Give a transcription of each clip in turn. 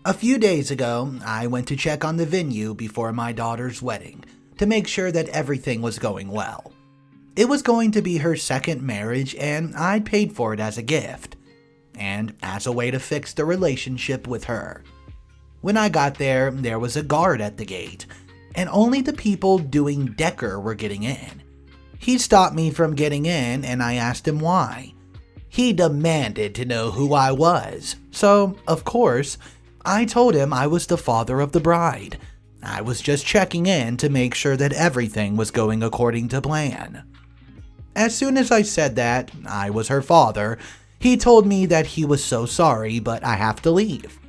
A few days ago, I went to check on the venue before my daughter's wedding to make sure that everything was going well. It was going to be her second marriage, and I'd paid for it as a gift, and as a way to fix the relationship with her. When I got there, there was a guard at the gate, and only the people doing Decker were getting in. He stopped me from getting in, and I asked him why. He demanded to know who I was, so, of course, I told him I was the father of the bride. I was just checking in to make sure that everything was going according to plan. As soon as I said that I was her father, he told me that he was so sorry, but I have to leave.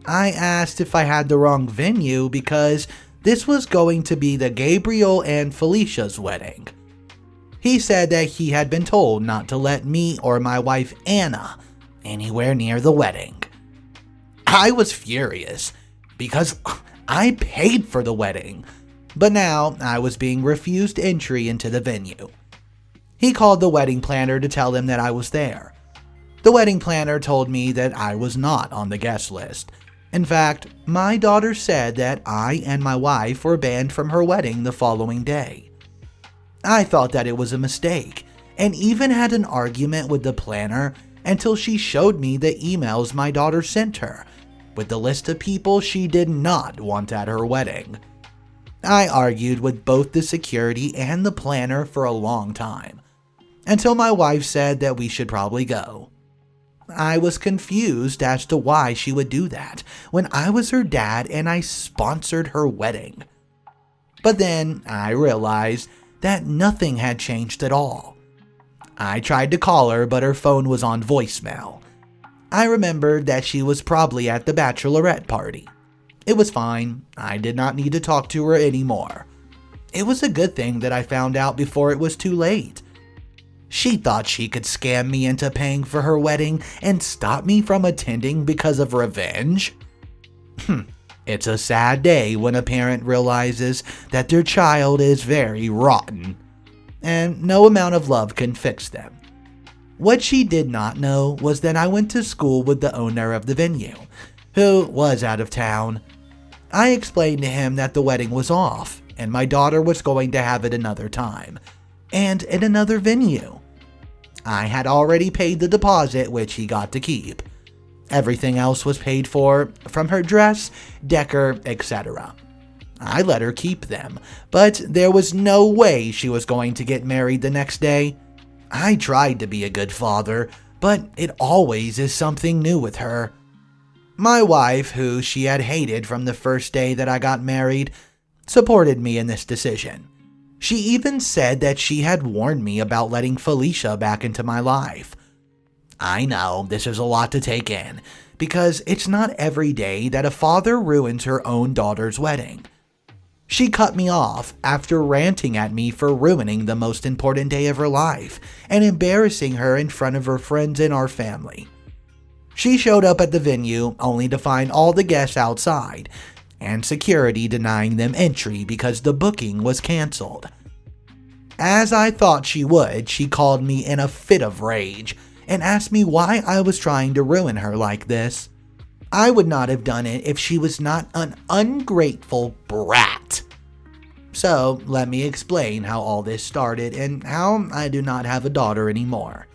I asked if I had the wrong venue because this was going to be the Gabriel and Felicia's wedding. He said that he had been told not to let me or my wife Anna anywhere near the wedding. I was furious because I paid for the wedding, but now I was being refused entry into the venue. He called the wedding planner to tell him that I was there. The wedding planner told me that I was not on the guest list. In fact, my daughter said that I and my wife were banned from her wedding the following day. I thought that it was a mistake, and even had an argument with the planner until she showed me the emails my daughter sent her, with the list of people she did not want at her wedding. I argued with both the security and the planner for a long time, until my wife said that we should probably go. I was confused as to why she would do that when I was her dad and I sponsored her wedding. But then I realized that nothing had changed at all. I tried to call her, but her phone was on voicemail. I remembered that she was probably at the bachelorette party. It was fine. I did not need to talk to her anymore. It was a good thing that I found out before it was too late. She thought she could scam me into paying for her wedding and stop me from attending because of revenge. It's a sad day when a parent realizes that their child is very rotten, and no amount of love can fix them. What she did not know was that I went to school with the owner of the venue, who was out of town. I explained to him that the wedding was off, and my daughter was going to have it another time, and in another venue. I had already paid the deposit, which he got to keep. Everything else was paid for, from her dress, decor, etc. I let her keep them, but there was no way she was going to get married the next day. I tried to be a good father, but it always is something new with her. My wife, who she had hated from the first day that I got married, supported me in this decision. She even said that she had warned me about letting Felicia back into my life. I know this is a lot to take in, because it's not every day that a father ruins her own daughter's wedding. She cut me off after ranting at me for ruining the most important day of her life and embarrassing her in front of her friends and our family. She showed up at the venue only to find all the guests outside and security denying them entry because the booking was canceled. As I thought she would, she called me in a fit of rage and asked me why I was trying to ruin her like this. I would not have done it if she was not an ungrateful brat. So, let me explain how all this started and how I do not have a daughter anymore.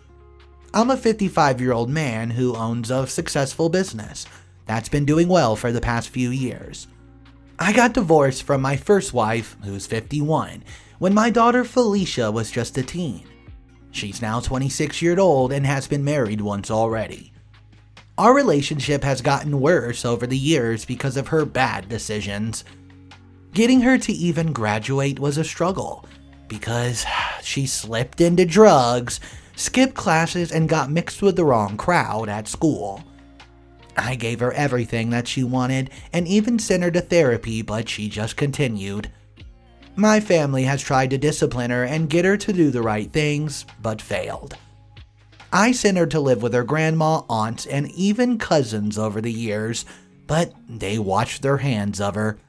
I'm a 55-year-old man who owns a successful business that's been doing well for the past few years. I got divorced from my first wife, who's 51, when my daughter Felicia was just a teen. She's now 26 years old and has been married once already. Our relationship has gotten worse over the years because of her bad decisions. Getting her to even graduate was a struggle because she slipped into drugs, skipped classes, and got mixed with the wrong crowd at school. I gave her everything that she wanted and even sent her to therapy, but she just continued. My family has tried to discipline her and get her to do the right things, but failed. I sent her to live with her grandma, aunts, and even cousins over the years, but they washed their hands of her.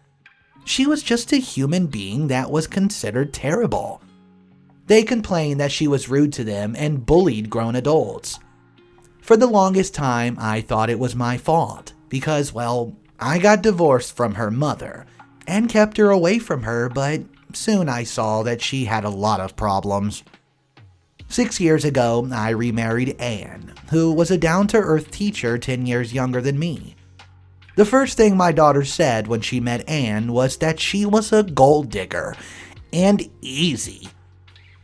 She was just a human being that was considered terrible. They complained that she was rude to them and bullied grown adults. For the longest time, I thought it was my fault because, well, I got divorced from her mother and kept her away from her, but soon I saw that she had a lot of problems. 6 years ago, I remarried Anne, who was a down-to-earth teacher 10 years younger than me. The first thing my daughter said when she met Anne was that she was a gold digger, and easy.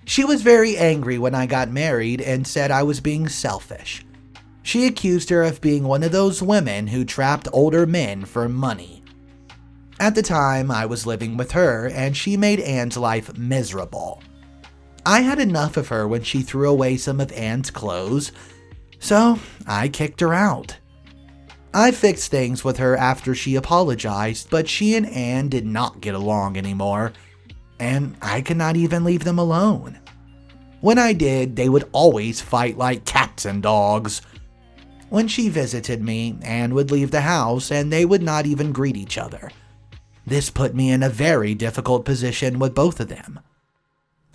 She was very angry when I got married and said I was being selfish. She accused her of being one of those women who trapped older men for money. At the time, I was living with her, and she made Anne's life miserable. I had enough of her when she threw away some of Anne's clothes, so I kicked her out. I fixed things with her after she apologized, but she and Anne did not get along anymore, and I could not even leave them alone. When I did, they would always fight like cats and dogs. When she visited me, Anne would leave the house and they would not even greet each other. This put me in a very difficult position with both of them.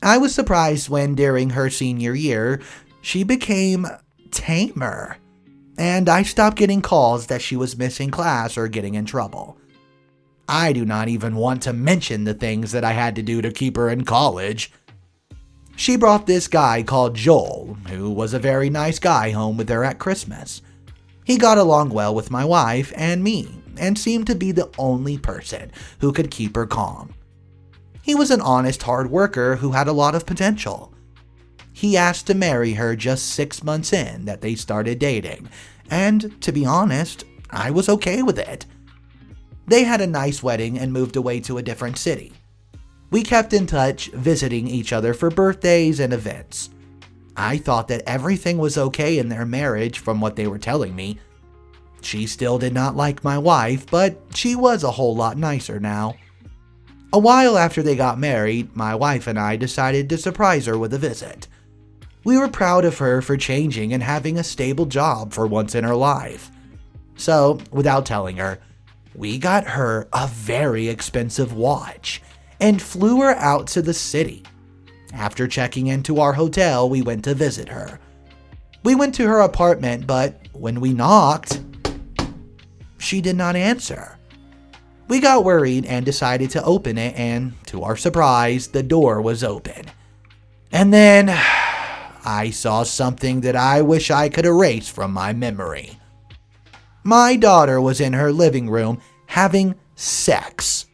I was surprised when, during her senior year, she became tamer, and I stopped getting calls that she was missing class or getting in trouble. I do not even want to mention the things that I had to do to keep her in college. She brought this guy called Joel, who was a very nice guy, home with her at Christmas. He got along well with my wife and me, and seemed to be the only person who could keep her calm. He was an honest, hard worker who had a lot of potential. He asked to marry her just 6 months in that they started dating, and to be honest, I was okay with it. They had a nice wedding and moved away to a different city. We kept in touch, visiting each other for birthdays and events. I thought that everything was okay in their marriage from what they were telling me. She still did not like my wife, but she was a whole lot nicer now. A while after they got married, my wife and I decided to surprise her with a visit. We were proud of her for changing and having a stable job for once in her life. So, without telling her, we got her a very expensive watch and flew her out to the city. After checking into our hotel, we went to visit her. We went to her apartment, but when we knocked, she did not answer. We got worried and decided to open it, and to our surprise, the door was open. And then I saw something that I wish I could erase from my memory. My daughter was in her living room having sex.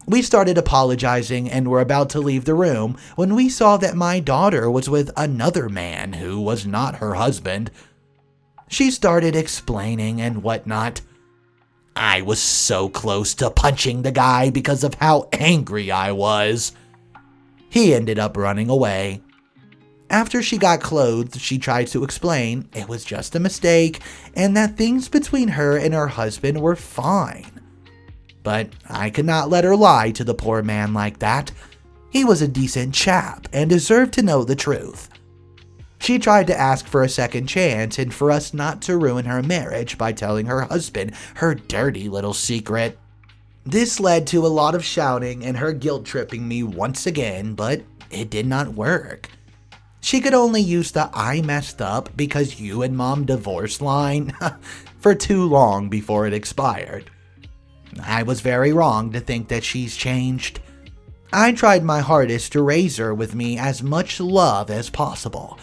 We started apologizing and were about to leave the room when we saw that my daughter was with another man who was not her husband. She started explaining and whatnot. I was so close to punching the guy because of how angry I was. He ended up running away. After she got clothed, she tried to explain it was just a mistake and that things between her and her husband were fine. But I could not let her lie to the poor man like that. He was a decent chap and deserved to know the truth. She tried to ask for a second chance and for us not to ruin her marriage by telling her husband her dirty little secret. This led to a lot of shouting and her guilt-tripping me once again, but it did not work. She could only use the "I messed up because you and mom divorced" line for too long before it expired. I was very wrong to think that she's changed. I tried my hardest to raise her with me as much love as possible,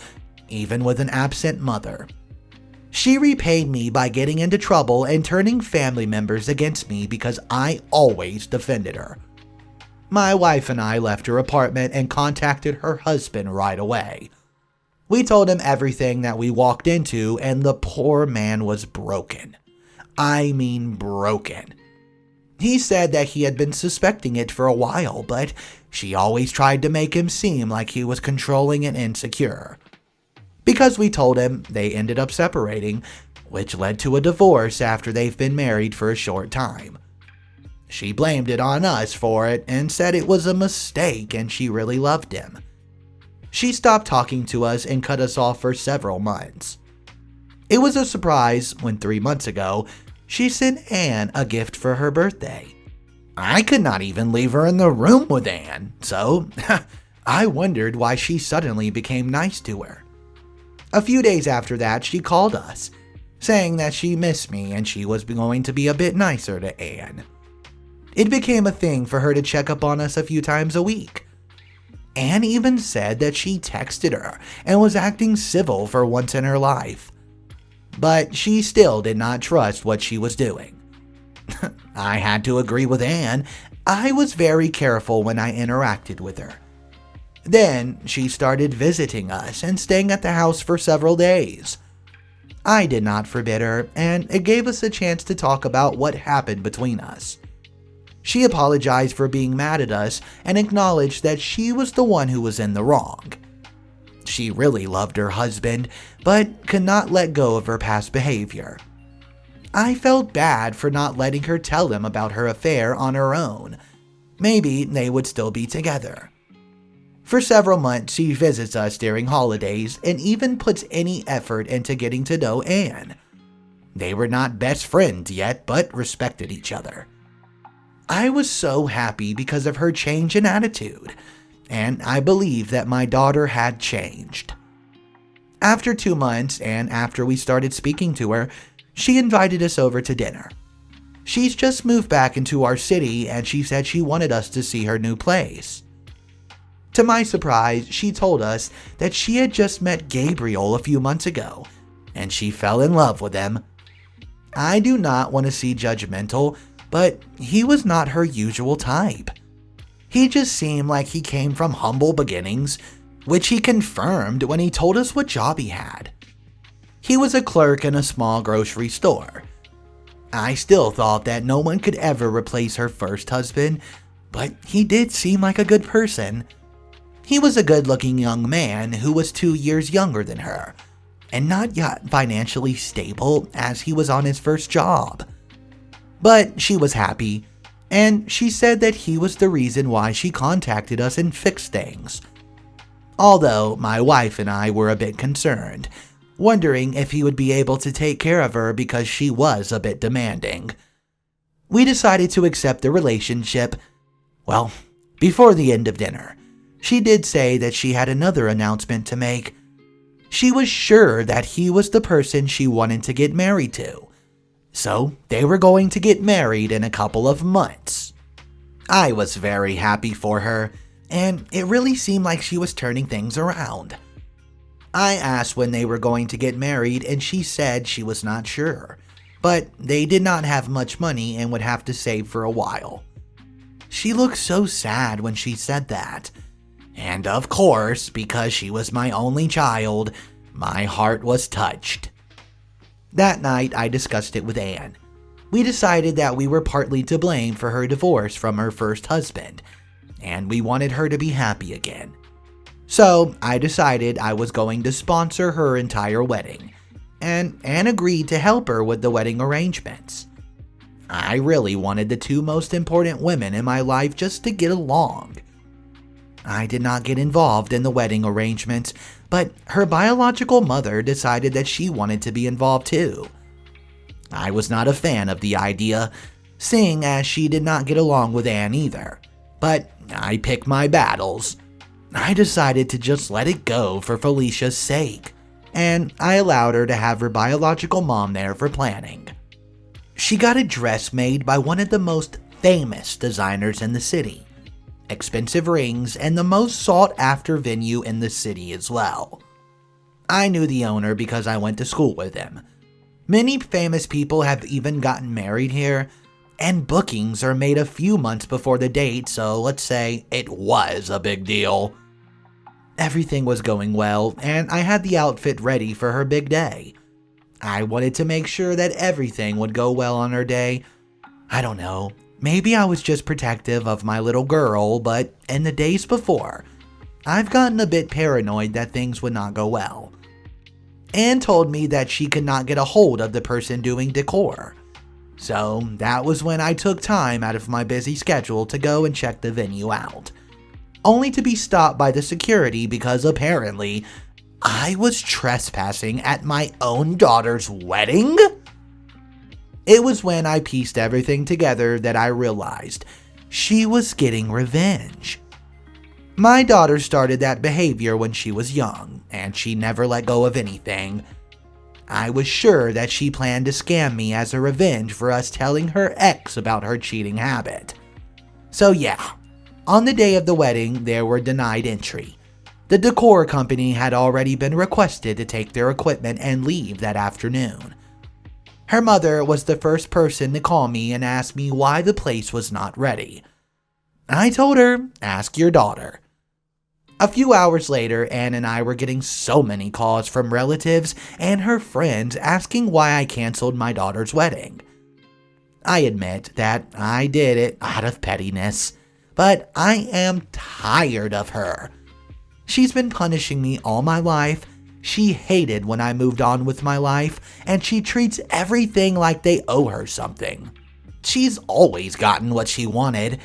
even with an absent mother. She repaid me by getting into trouble and turning family members against me because I always defended her. My wife and I left her apartment and contacted her husband right away. We told him everything that we walked into, and the poor man was broken. I mean broken. He said that he had been suspecting it for a while, but she always tried to make him seem like he was controlling and insecure. Because we told him, they ended up separating, which led to a divorce after they've been married for a short time. She blamed it on us for it and said it was a mistake and she really loved him. She stopped talking to us and cut us off for several months. It was a surprise when 3 months ago, she sent Anne a gift for her birthday. I could not even leave her in the room with Anne, so I wondered why she suddenly became nice to her. A few days after that, she called us. saying that she missed me and she was going to be a bit nicer to Anne. It became a thing for her to check up on us a few times a week. Anne even said that she texted her and was acting civil for once in her life. But she still did not trust what she was doing. I had to agree with Anne. I was very careful when I interacted with her. Then she started visiting us and staying at the house for several days. I did not forbid her, and it gave us a chance to talk about what happened between us. She apologized for being mad at us and acknowledged that she was the one who was in the wrong. She really loved her husband, but could not let go of her past behavior. I felt bad for not letting her tell him about her affair on her own. Maybe they would still be together. For several months, she visits us during holidays and even puts any effort into getting to know Anne. They were not best friends yet, but respected each other. I was so happy because of her change in attitude, and I believe that my daughter had changed. After 2 months, and after we started speaking to her, she invited us over to dinner. She's just moved back into our city, and she said she wanted us to see her new place. To my surprise, she told us that she had just met Gabriel a few months ago, and she fell in love with him. I do not want to seem judgmental, but he was not her usual type. He just seemed like he came from humble beginnings, which he confirmed when he told us what job he had. He was a clerk in a small grocery store. I still thought that no one could ever replace her first husband, but he did seem like a good person. He was a good-looking young man who was 2 years younger than her, and not yet financially stable as he was on his first job. But she was happy, and she said that he was the reason why she contacted us and fixed things. Although my wife and I were a bit concerned, wondering if he would be able to take care of her because she was a bit demanding. We decided to accept the relationship, well, before the end of dinner. She did say that she had another announcement to make. She was sure that he was the person she wanted to get married to. So they were going to get married in a couple of months. I was very happy for her, and it really seemed like she was turning things around. I asked when they were going to get married, and she said she was not sure, but they did not have much money and would have to save for a while. She looked so sad when she said that. And of course, because she was my only child, my heart was touched. That night, I discussed it with Anne. We decided that we were partly to blame for her divorce from her first husband, and we wanted her to be happy again. So, I decided I was going to sponsor her entire wedding, and Anne agreed to help her with the wedding arrangements. I really wanted the two most important women in my life just to get along. I did not get involved in the wedding arrangements, but her biological mother decided that she wanted to be involved too. I was not a fan of the idea, seeing as she did not get along with Anne either, but I picked my battles. I decided to just let it go for Felicia's sake, and I allowed her to have her biological mom there for planning. She got a dress made by one of the most famous designers in the city. Expensive rings, and the most sought-after venue in the city as well. I knew the owner because I went to school with him. Many famous people have even gotten married here, and bookings are made a few months before the date, so let's say it was a big deal. Everything was going well, and I had the outfit ready for her big day. I wanted to make sure that everything would go well on her day. I don't know. Maybe I was just protective of my little girl, but in the days before, I've gotten a bit paranoid that things would not go well. Anne told me that she could not get a hold of the person doing decor. So that was when I took time out of my busy schedule to go and check the venue out. Only to be stopped by the security because apparently I was trespassing at my own daughter's wedding? It was when I pieced everything together that I realized she was getting revenge. My daughter started that behavior when she was young, and she never let go of anything. I was sure that she planned to scam me as a revenge for us telling her ex about her cheating habit. So yeah, on the day of the wedding, there were denied entry. The decor company had already been requested to take their equipment and leave that afternoon. Her mother was the first person to call me and ask me why the place was not ready. I told her, ask your daughter. A few hours later, Anne and I were getting so many calls from relatives and her friends asking why I canceled my daughter's wedding. I admit that I did it out of pettiness, but I am tired of her. She's been punishing me all my life. She hated when I moved on with my life, and she treats everything like they owe her something. She's always gotten what she wanted.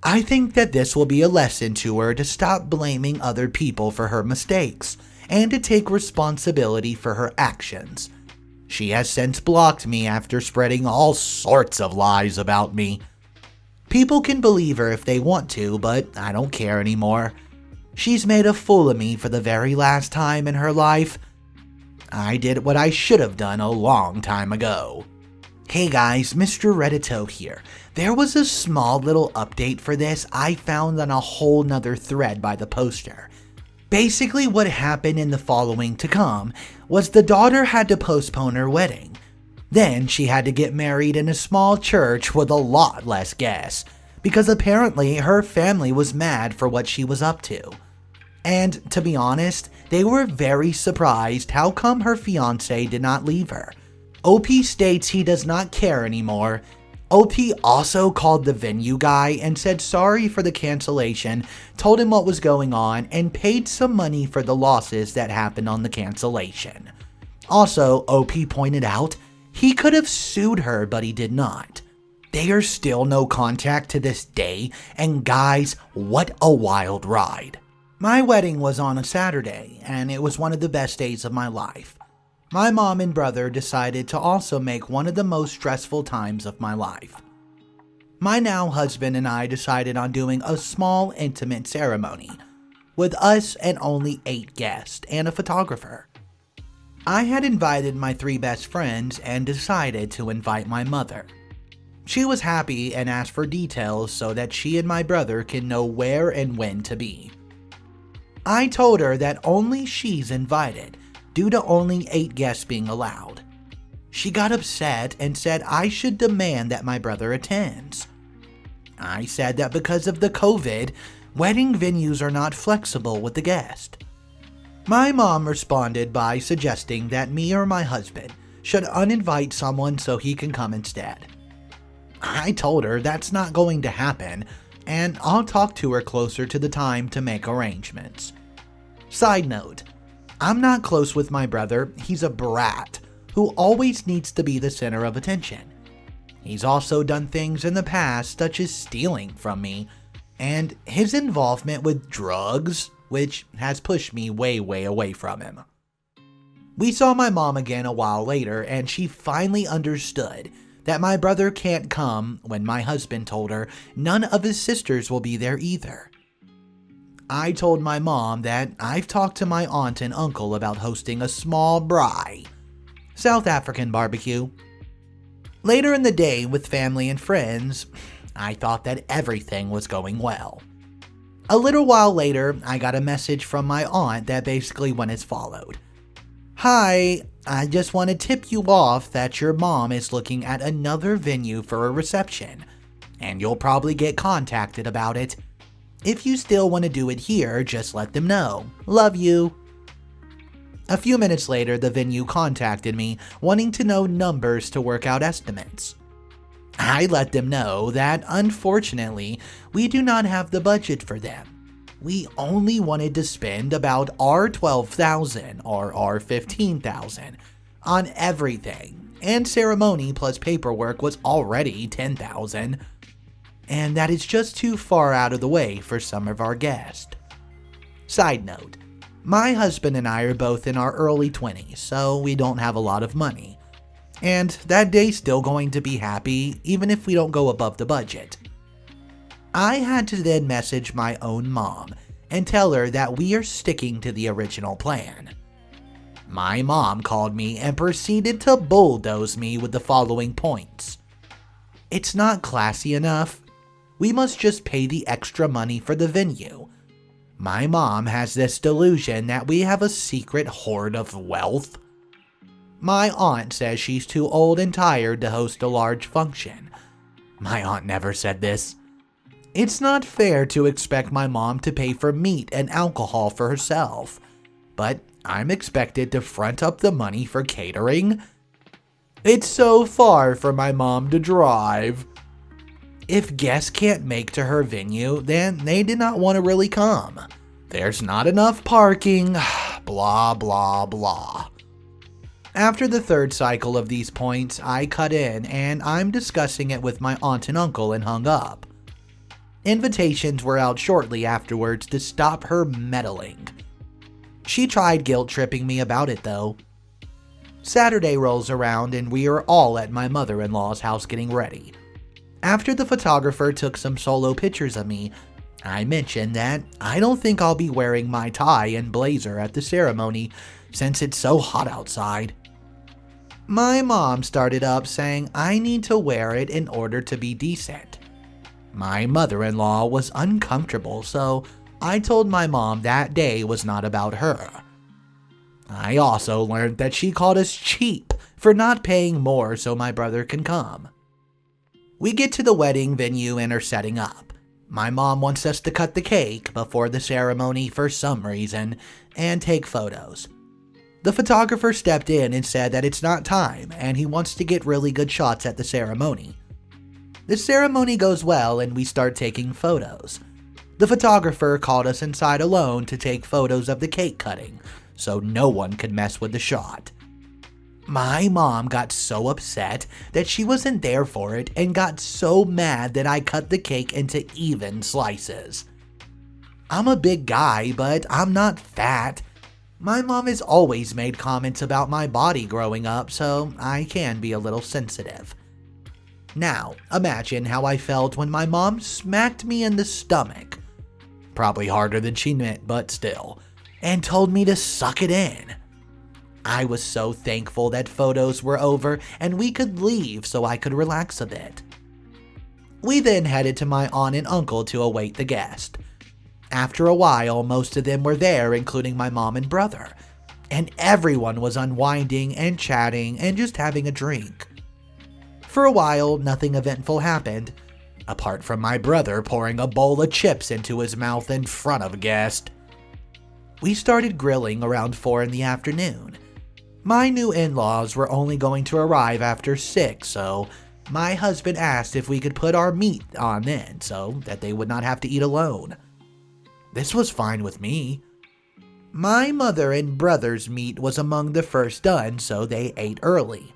I think that this will be a lesson to her to stop blaming other people for her mistakes, and to take responsibility for her actions. She has since blocked me after spreading all sorts of lies about me. People can believe her if they want to, but I don't care anymore. She's made a fool of me for the very last time in her life. I did what I should have done a long time ago. Hey guys, Mr. Reddito here. There was a small little update for this I found on a whole nother thread by the poster. Basically what happened in the following to come was the daughter had to postpone her wedding. Then she had to get married in a small church with a lot less guests, because apparently her family was mad for what she was up to. And to be honest, they were very surprised how come her fiancé did not leave her. OP states he does not care anymore. OP also called the venue guy and said sorry for the cancellation, told him what was going on, and paid some money for the losses that happened on the cancellation. Also, OP pointed out he could have sued her, but he did not. They are still no contact to this day, and guys, what a wild ride. My wedding was on a Saturday, and it was one of the best days of my life. My mom and brother decided to also make one of the most stressful times of my life. My now husband and I decided on doing a small, intimate ceremony, with us and only 8 guests and a photographer. I had invited my 3 best friends and decided to invite my mother. She was happy and asked for details so that she and my brother can know where and when to be. I told her that only she's invited, due to only 8 guests being allowed. She got upset and said I should demand that my brother attends. I said that because of the COVID, wedding venues are not flexible with the guest. My mom responded by suggesting that me or my husband should uninvite someone so he can come instead. I told her that's not going to happen, and I'll talk to her closer to the time to make arrangements. Side note, I'm not close with my brother. He's a brat who always needs to be the center of attention. He's also done things in the past such as stealing from me, and his involvement with drugs, which has pushed me way away from him. We saw my mom again a while later, and she finally understood that my brother can't come when my husband told her none of his sisters will be there either. I told my mom that I've talked to my aunt and uncle about hosting a small braai, South African barbecue. Later in the day with family and friends, I thought that everything was going well. A little while later, I got a message from my aunt that basically went as followed. Hi, I just want to tip you off that your mom is looking at another venue for a reception, and you'll probably get contacted about it. If you still want to do it here, just let them know. Love you. A few minutes later, the venue contacted me, wanting to know numbers to work out estimates. I let them know that, unfortunately, we do not have the budget for them. We only wanted to spend about R$12,000 or R$15,000 on everything, and ceremony plus paperwork was already $10,000, and that is just too far out of the way for some of our guests. Side note, my husband and I are both in our early 20s, so we don't have a lot of money. And that day's still going to be happy, even if we don't go above the budget. I had to then message my own mom and tell her that we are sticking to the original plan. My mom called me and proceeded to bulldoze me with the following points. It's not classy enough. We must just pay the extra money for the venue. My mom has this delusion that we have a secret hoard of wealth. My aunt says she's too old and tired to host a large function. My aunt never said this. It's not fair to expect my mom to pay for meat and alcohol for herself, but I'm expected to front up the money for catering? It's so far for my mom to drive. If guests can't make to her venue, then they did not want to really come. There's not enough parking, blah blah blah. After the third cycle of these points, I cut in and I'm discussing it with my aunt and uncle and hung up. Invitations were out shortly afterwards to stop her meddling. She tried guilt-tripping me about it though. Saturday rolls around and we are all at my mother-in-law's house getting ready. After the photographer took some solo pictures of me, I mentioned that I don't think I'll be wearing my tie and blazer at the ceremony since it's so hot outside. My mom started up saying I need to wear it in order to be decent. My mother-in-law was uncomfortable, so I told my mom that day was not about her. I also learned that she called us cheap for not paying more so my brother can come. We get to the wedding venue and are setting up. My mom wants us to cut the cake before the ceremony for some reason and take photos. The photographer stepped in and said that it's not time and he wants to get really good shots at the ceremony. The ceremony goes well and we start taking photos. The photographer called us inside alone to take photos of the cake cutting, so no one could mess with the shot. My mom got so upset that she wasn't there for it and got so mad that I cut the cake into even slices. I'm a big guy, but I'm not fat. My mom has always made comments about my body growing up, so I can be a little sensitive. Now, imagine how I felt when my mom smacked me in the stomach. Probably harder than she meant, but still, and told me to suck it in. I was so thankful that photos were over and we could leave so I could relax a bit. We then headed to my aunt and uncle to await the guest. After a while, most of them were there, including my mom and brother, and everyone was unwinding and chatting and just having a drink. For a while, nothing eventful happened, apart from my brother pouring a bowl of chips into his mouth in front of a guest. We started grilling around 4 in the afternoon. My new in-laws were only going to arrive after 6, so my husband asked if we could put our meat on then so that they would not have to eat alone. This was fine with me. My mother and brother's meat was among the first done, so they ate early.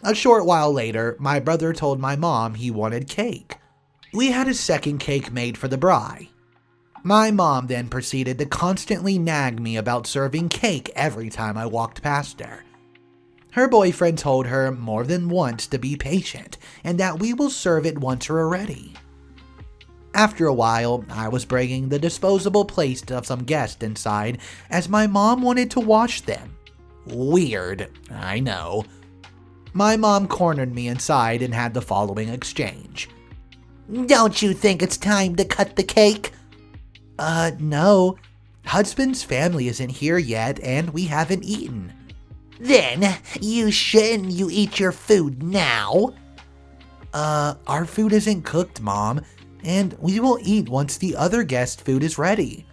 A short while later, my brother told my mom he wanted cake. We had a second cake made for the bride. My mom then proceeded to constantly nag me about serving cake every time I walked past her. Her boyfriend told her more than once to be patient and that we will serve it once we're ready. After a while, I was bringing the disposable plates of some guests inside as my mom wanted to wash them. Weird, I know. My mom cornered me inside and had the following exchange. "Don't you think it's time to cut the cake?" No. Husband's family isn't here yet and we haven't eaten." "Then you shouldn't you eat your food now?" Our food isn't cooked, Mom, and we will eat once the other guest food is ready."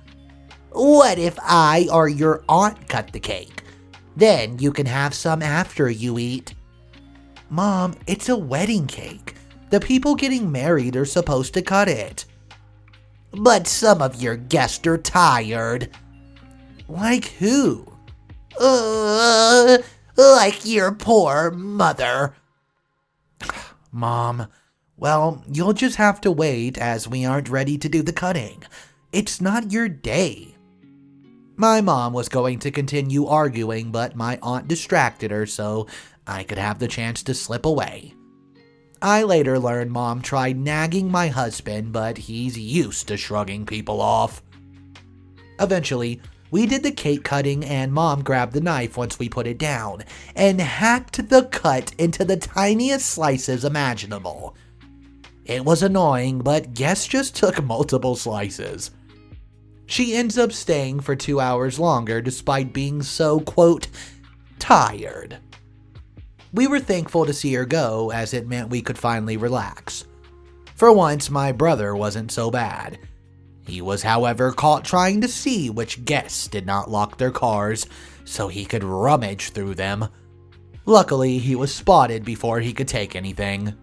"What if I or your aunt cut the cake? Then you can have some after you eat." "Mom, it's a wedding cake. The people getting married are supposed to cut it." "But some of your guests are tired." "Like who?" Like your poor mother." "Mom, well, you'll just have to wait as we aren't ready to do the cutting. It's not your day." My mom was going to continue arguing, but my aunt distracted her so I could have the chance to slip away. I later learned Mom tried nagging my husband, but he's used to shrugging people off. Eventually, We did the cake cutting and Mom grabbed the knife once we put it down and hacked the cut into the tiniest slices imaginable. It was annoying, but Guess just took multiple slices. She ends up staying for 2 hours longer despite being so, quote, tired. We were thankful to see her go, as it meant we could finally relax. For once, my brother wasn't so bad. He was, however, caught trying to see which guests did not lock their cars so he could rummage through them. Luckily, he was spotted before he could take anything.